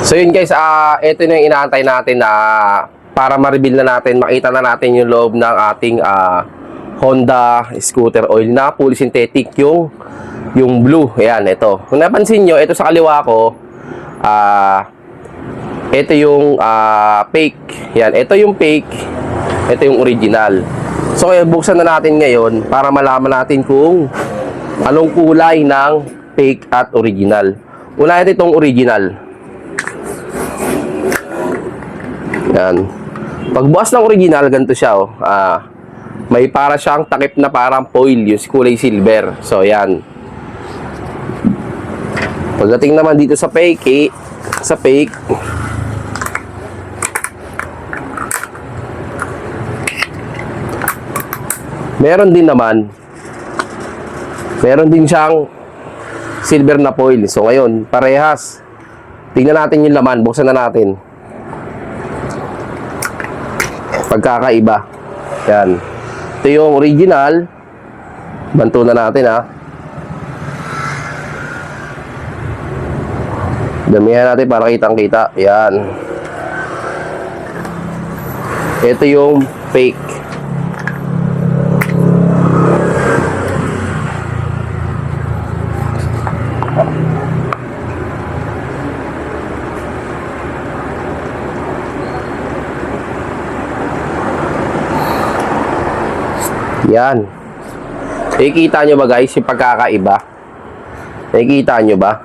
So yun guys, ito na yung inaantay natin na para ma-reveal na natin, makita na natin yung loob ng ating Honda scooter oil na fully synthetic, yung blue. Ayan, ito. Kung napansin nyo, ito sa kaliwa ko, ito yung fake. Yan, ito yung fake, ito yung original. So buksan na natin ngayon para malaman natin kung anong kulay ng fake at original. Una natin itong original. Yan. Pagbukas ng original, ganito siya, oh. May para siyang takip na parang foil, yung kulay silver. So, yan. Pagdating naman dito sa fake, meron din siyang silver na foil. So, ngayon, parehas. Tingnan natin yung laman. Buksan na natin. Pagkakaiba. Yan. Ito yung original. Banto na natin, ha. Damihan natin para kitang-kita. Yan. Ito yung fake. Yan. Nakikita nyo ba guys yung pagkakaiba? Nakikita nyo ba?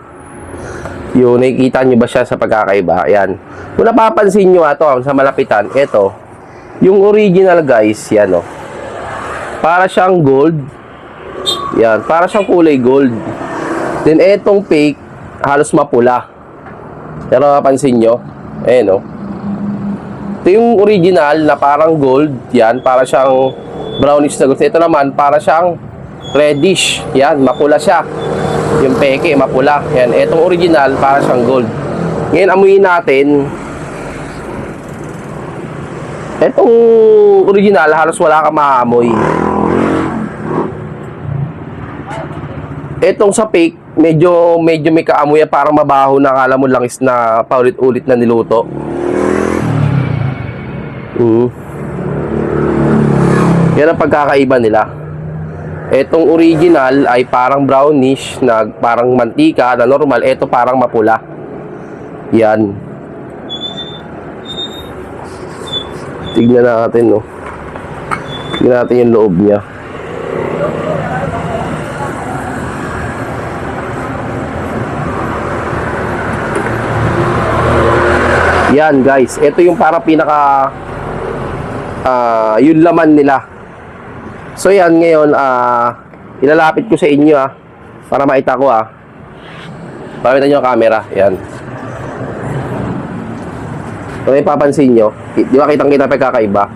Nakikita nyo ba siya sa pagkakaiba? Yan. Kung napapansin nyo ito sa malapitan, ito, yung original guys, yan o. Para siyang gold. Yan. Para siyang kulay gold. Then etong fake, halos mapula. Pero napapansin nyo, ayan o. Ito yung original na parang gold. Yan. Para siyang brownish na gusto. Ito naman, para siyang reddish. Yan, mapula siya. Yung peke, mapula. Yan, itong original, para siyang gold. Ngayon, amuyin natin. Itong original, halos wala kang maamoy. Itong sa fake, medyo may kaamoy, parang mabaho na, akala mo langis na paulit-ulit na niluto. Yan ang pagkakaiba nila. Etong original ay parang brownish na parang mantika na normal. Ito parang mapula. Yan. Tignan natin, no. Tignan natin yung loob niya. Yan guys. Ito yung parang pinaka yung laman nila. So yan, ngayon ilalapit ko sa inyo para makita ko pakita nyo ang camera. Yan. So may papansin nyo, di ba kitang kita pagkakaiba?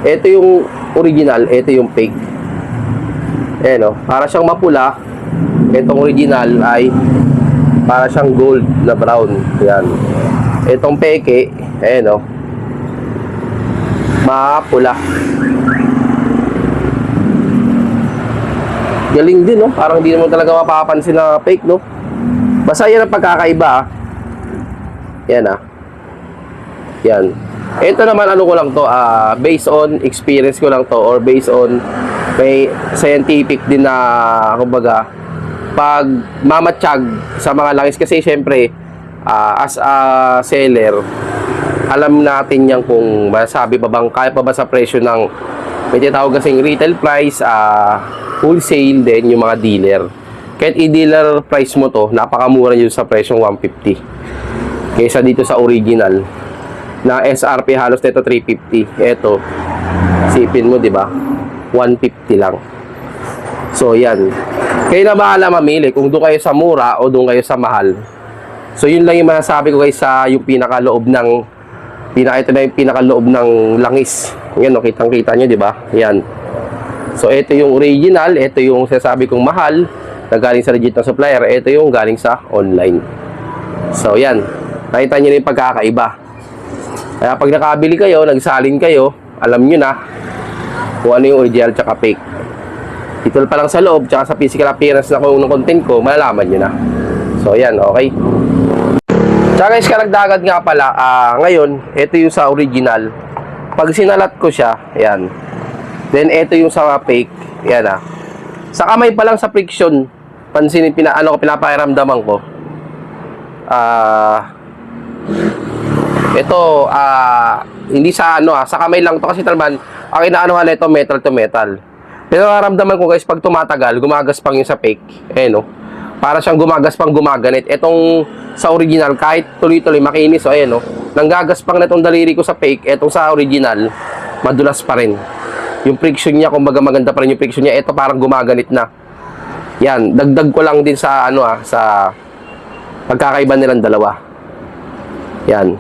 Ito yung original, ito yung fake. Ayan o, para siyang mapula. Itong original ay para siyang gold na brown. Yan. Itong peke, ayan o, mapula. Galing din, no? Parang hindi mo talaga mapapansin na fake, no? Basta yan ang pagkakaiba, Yan, Yan. Ito naman, ano ko lang to, based on experience ko lang to, or based on may scientific din na, kumbaga, pag mamatsyag sa mga langis, kasi syempre, as a seller, alam natin yan kung masabi pa bang, kaya pa ba sa presyo ng, may tinatawag kasing retail price, wholesale din yung mga dealer. Kahit i-dealer price mo to, napakamura nyo sa presyong 150 kaysa dito sa original na SRP halos nito 350. Ito, sipin mo, di ba? 150 lang. So yan, kayo na bahala mamili kung doon kayo sa mura o doon kayo sa mahal. So yun lang yung masasabi ko guys sa yung pinakaloob ng ito na yung pinakaloob ng langis. Yan, no, kitang-kita nyo, di ba? Yan. So, ito yung original, ito yung sasabi kong mahal na galing sa legit na supplier, ito yung galing sa online. So, yan. Nakita nyo na yung pagkakaiba. Kaya pag nakabili kayo, nagsalin kayo, alam nyo na kung ano yung original tsaka fake. Ito pa lang sa loob, tsaka sa physical appearance na kung content ko, malalaman nyo na. So, yan, okay. Tsaka guys, karagdagan nga pala, ngayon, ito yung sa original. Pag sinalat ko siya, yan. Then, ito yung sa fake. Yan sa kamay pa lang sa friction, pansinin, pinapakiramdaman ko. Ito, hindi sa sa kamay lang to kasi talaman, ang inaanuhan na ito, metal to metal. Pero nararamdaman ko guys, pag tumatagal, gumagaspang yung sa fake. Para siyang gumagaspang gumaganit. Itong sa original, kahit tuloy-tuloy, makinis, nanggagaspang na itong daliri ko sa fake, itong sa original, madulas pa rin. Yung friction niya, kumbaga maganda pa rin yung friction niya, ito parang gumaganit na. Yan, dagdag ko lang din sa, sa pagkakaiba nilang dalawa. Yan.